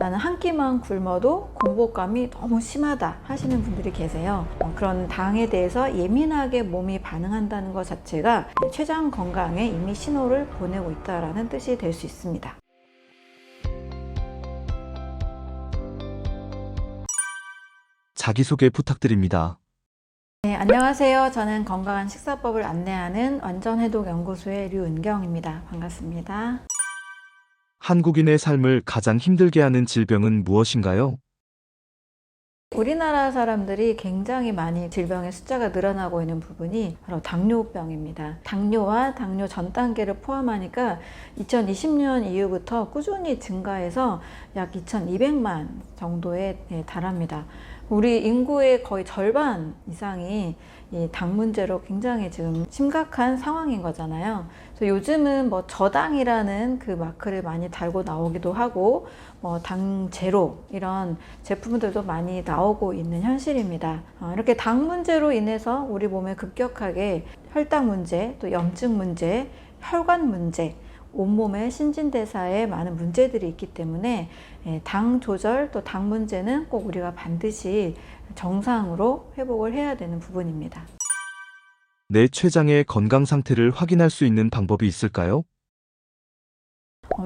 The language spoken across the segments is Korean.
나는 한 끼만 굶어도 공복감이 너무 심하다 하시는 분들이 계세요. 그런 당에 대해서 예민하게 몸이 반응한다는 것 자체가 췌장 건강에 이미 신호를 보내고 있다는 뜻이 될 수 있습니다. 자기소개 부탁드립니다. 네, 안녕하세요. 저는 건강한 식사법을 안내하는 완전해독연구소의 류은경입니다. 반갑습니다. 한국인의 삶을 가장 힘들게 하는 질병은 무엇인가요? 우리나라 사람들이 굉장히 많이 질병의 숫자가 늘어나고 있는 부분이 바로 당뇨병입니다. 당뇨와 당뇨 전 단계를 포함하니까 2020년 이후부터 꾸준히 증가해서 약 2200만 정도에 달합니다. 우리 인구의 거의 절반 이상이 이 당 문제로 굉장히 지금 심각한 상황인 거잖아요. 그래서 요즘은 뭐 저당이라는 그 마크를 많이 달고 나오기도 하고 당 제로 이런 제품들도 많이 나오고 있는 현실입니다. 이렇게 당 문제로 인해서 우리 몸에 급격하게 혈당 문제, 또 염증 문제, 혈관 문제, 온몸의 신진대사에 많은 문제들이 있기 때문에 당 조절 또 당 문제는 꼭 우리가 반드시 정상으로 회복을 해야 되는 부분입니다. 내 췌장의 건강 상태를 확인할 수 있는 방법이 있을까요?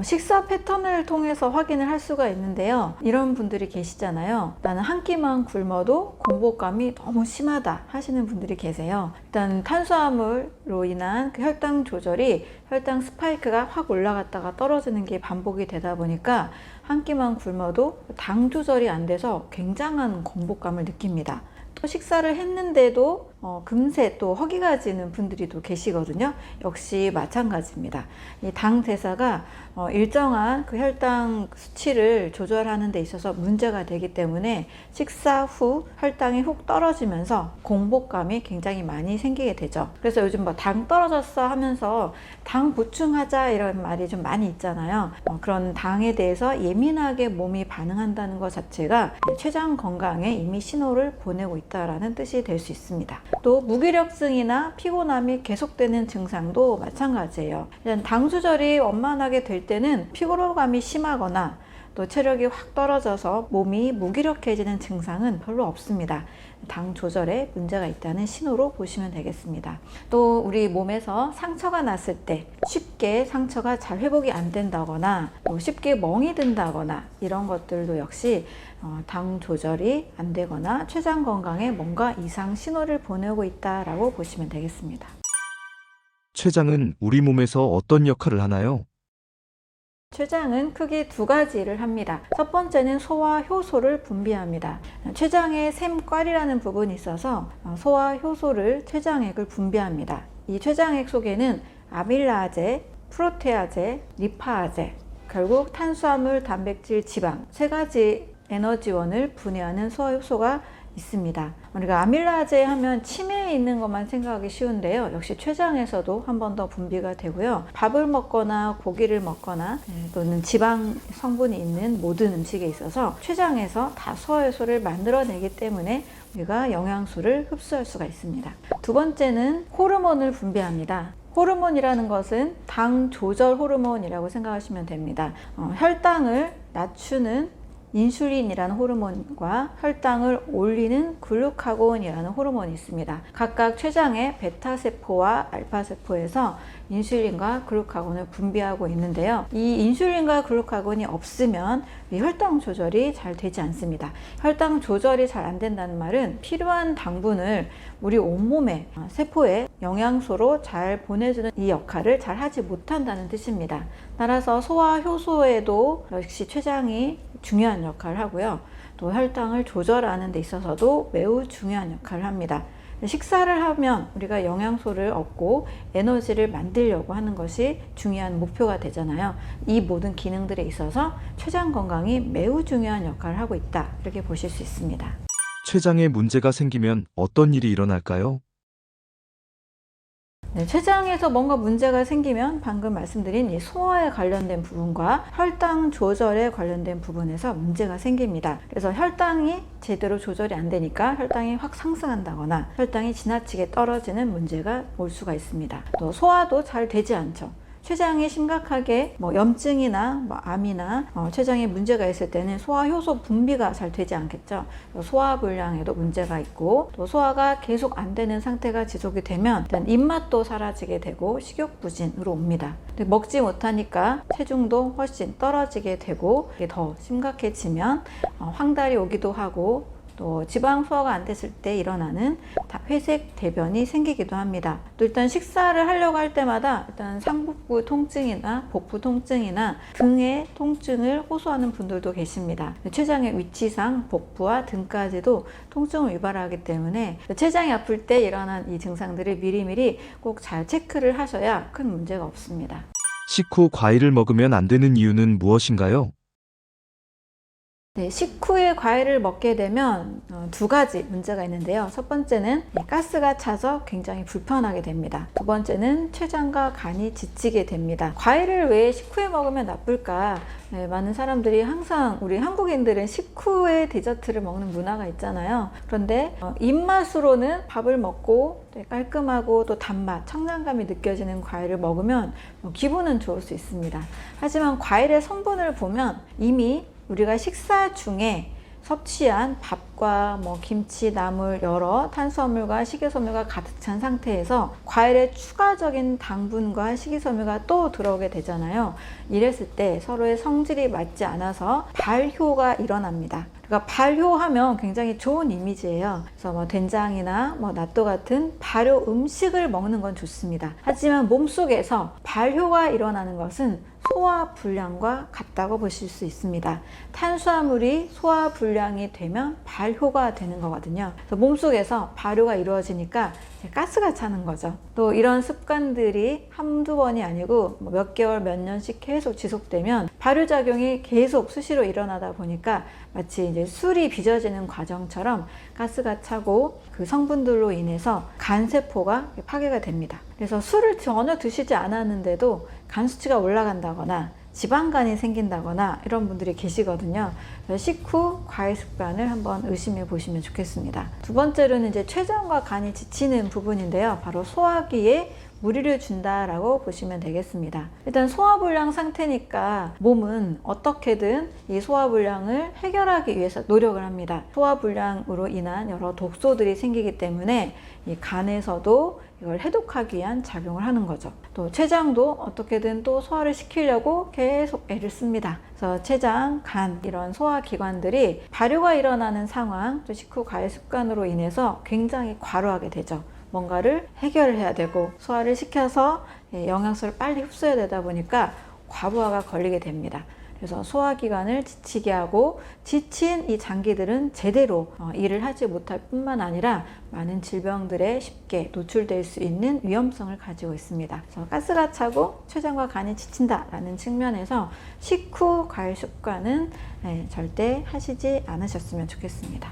식사 패턴을 통해서 확인을 할 수가 있는데요. 이런 분들이 계시잖아요. 나는 한 끼만 굶어도 공복감이 너무 심하다 하시는 분들이 계세요. 일단 탄수화물로 인한 그 혈당 조절이 혈당 스파이크가 확 올라갔다가 떨어지는 게 반복이 되다 보니까 한 끼만 굶어도 당 조절이 안 돼서 굉장한 공복감을 느낍니다. 또 식사를 했는데도 금세 또 허기가 지는 분들이 또 계시거든요. 역시 마찬가지입니다. 이 당 대사가 일정한 그 혈당 수치를 조절하는 데 있어서 문제가 되기 때문에 식사 후 혈당이 훅 떨어지면서 공복감이 굉장히 많이 생기게 되죠. 그래서 요즘 뭐 당 떨어졌어 하면서 당 보충하자 이런 말이 좀 많이 있잖아요. 그런 당에 대해서 예민하게 몸이 반응한다는 것 자체가 췌장 건강에 이미 신호를 보내고 있다는 뜻이 될 수 있습니다. 또 무기력증이나 피곤함이 계속되는 증상도 마찬가지예요. 당 조절이 원만하게 될 때는 피로감이 심하거나 또 체력이 확 떨어져서 몸이 무기력해지는 증상은 별로 없습니다. 당 조절에 문제가 있다는 신호로 보시면 되겠습니다. 또 우리 몸에서 상처가 났을 때 쉽게 상처가 잘 회복이 안 된다거나 또 쉽게 멍이 든다거나 이런 것들도 역시 당 조절이 안 되거나 췌장 건강에 뭔가 이상 신호를 보내고 있다라고 보시면 되겠습니다. 췌장은 우리 몸에서 어떤 역할을 하나요? 췌장은 크게 두 가지 일을 합니다. 첫 번째는 소화 효소를 분비합니다. 췌장에 샘깔이라는 부분이 있어서 소화 효소를 췌장액을 분비합니다. 이 췌장액 속에는 아밀라제, 프로테아제, 리파아제, 결국 탄수화물, 단백질, 지방 세 가지 에너지원을 분해하는 소화 효소가 있습니다. 우리가 아밀라제 하면 치매에 있는 것만 생각하기 쉬운데요. 역시 췌장에서도 한 번 더 분비가 되고요. 밥을 먹거나 고기를 먹거나 또는 지방 성분이 있는 모든 음식에 있어서 췌장에서 다 소화효소를 만들어내기 때문에 우리가 영양소를 흡수할 수가 있습니다. 두 번째는 호르몬을 분비합니다. 호르몬이라는 것은 당 조절 호르몬이라고 생각하시면 됩니다. 혈당을 낮추는 인슐린이라는 호르몬과 혈당을 올리는 글루카곤이라는 호르몬이 있습니다. 각각 췌장의 베타세포와 알파세포에서 인슐린과 글루카곤을 분비하고 있는데요. 이 인슐린과 글루카곤이 없으면 혈당 조절이 잘 되지 않습니다. 혈당 조절이 잘 안 된다는 말은 필요한 당분을 우리 온몸의 세포에 영양소로 잘 보내주는 이 역할을 잘 하지 못한다는 뜻입니다. 따라서 소화 효소에도 역시 췌장이 중요한 역할을 하고요. 또 혈당을 조절하는 데 있어서도 매우 중요한 역할을 합니다. 식사를 하면 우리가 영양소를 얻고 에너지를 만들려고 하는 것이 중요한 목표가 되잖아요. 이 모든 기능들에 있어서 췌장 건강이 매우 중요한 역할을 하고 있다, 이렇게 보실 수 있습니다. 췌장에 문제가 생기면 어떤 일이 일어날까요? 췌장에서 뭔가 문제가 생기면 방금 말씀드린 이 소화에 관련된 부분과 혈당 조절에 관련된 부분에서 문제가 생깁니다. 그래서 혈당이 제대로 조절이 안 되니까 혈당이 확 상승한다거나 혈당이 지나치게 떨어지는 문제가 올 수가 있습니다. 또 소화도 잘 되지 않죠. 췌장이 심각하게 염증이나 암이나 췌장에 문제가 있을 때는 소화효소 분비가 잘 되지 않겠죠. 소화불량에도 문제가 있고, 또 소화가 계속 안 되는 상태가 지속이 되면 일단 입맛도 사라지게 되고 식욕부진으로 옵니다. 먹지 못하니까 체중도 훨씬 떨어지게 되고, 이게 더 심각해지면 황달이 오기도 하고, 또 지방 소화가 안 됐을 때 일어나는 회색 대변이 생기기도 합니다. 또 일단 식사를 하려고 할 때마다 일단 상복부 통증이나 복부 통증이나 등의 통증을 호소하는 분들도 계십니다. 췌장의 위치상 복부와 등까지도 통증을 유발하기 때문에 췌장이 아플 때 일어난 이 증상들을 미리미리 꼭 잘 체크를 하셔야 큰 문제가 없습니다. 식후 과일을 먹으면 안 되는 이유는 무엇인가요? 네, 식후에 과일을 먹게 되면 두 가지 문제가 있는데요. 첫 번째는 가스가 차서 굉장히 불편하게 됩니다. 두 번째는 췌장과 간이 지치게 됩니다. 과일을 왜 식후에 먹으면 나쁠까? 네, 많은 사람들이 항상 우리 한국인들은 식후에 디저트를 먹는 문화가 있잖아요. 그런데 입맛으로는 밥을 먹고 깔끔하고 또 단맛, 청량감이 느껴지는 과일을 먹으면 기분은 좋을 수 있습니다. 하지만 과일의 성분을 보면 이미 우리가 식사 중에 섭취한 밥과 김치, 나물, 여러 탄수화물과 식이섬유가 가득 찬 상태에서 과일에 추가적인 당분과 식이섬유가 또 들어오게 되잖아요. 이랬을 때 서로의 성질이 맞지 않아서 발효가 일어납니다. 그러니까 발효하면 굉장히 좋은 이미지예요. 그래서 된장이나 낫또 같은 발효 음식을 먹는 건 좋습니다. 하지만 몸속에서 발효가 일어나는 것은 소화불량과 같다고 보실 수 있습니다. 탄수화물이 소화불량이 되면 발효가 되는 거거든요. 그래서 몸속에서 발효가 이루어지니까 가스가 차는 거죠. 또 이런 습관들이 한두 번이 아니고 몇 개월, 몇 년씩 계속 지속되면 발효작용이 계속 수시로 일어나다 보니까 마치 이제 술이 빚어지는 과정처럼 가스가 차고 그 성분들로 인해서 간세포가 파괴가 됩니다. 그래서 술을 전혀 드시지 않았는데도 간 수치가 올라간다거나 지방간이 생긴다거나 이런 분들이 계시거든요. 식후 과일 습관을 한번 의심해 보시면 좋겠습니다. 두 번째로는 이제 췌장과 간이 지치는 부분인데요. 바로 소화기에 무리를 준다라고 보시면 되겠습니다. 일단 소화불량 상태니까 몸은 어떻게든 이 소화불량을 해결하기 위해서 노력을 합니다. 소화불량으로 인한 여러 독소들이 생기기 때문에 이 간에서도 이걸 해독하기 위한 작용을 하는 거죠. 또 췌장도 어떻게든 또 소화를 시키려고 계속 애를 씁니다. 그래서 췌장, 간 이런 소화기관들이 발효가 일어나는 상황, 또 식후 과일 습관으로 인해서 굉장히 과로하게 되죠. 뭔가를 해결해야 되고 소화를 시켜서 영양소를 빨리 흡수해야 되다 보니까 과부하가 걸리게 됩니다. 그래서 소화기관을 지치게 하고 지친 이 장기들은 제대로 일을 하지 못할 뿐만 아니라 많은 질병들에 쉽게 노출될 수 있는 위험성을 가지고 있습니다. 그래서 가스가 차고 췌장과 간이 지친다라는 측면에서 식후 과일 습관은 절대 하시지 않으셨으면 좋겠습니다.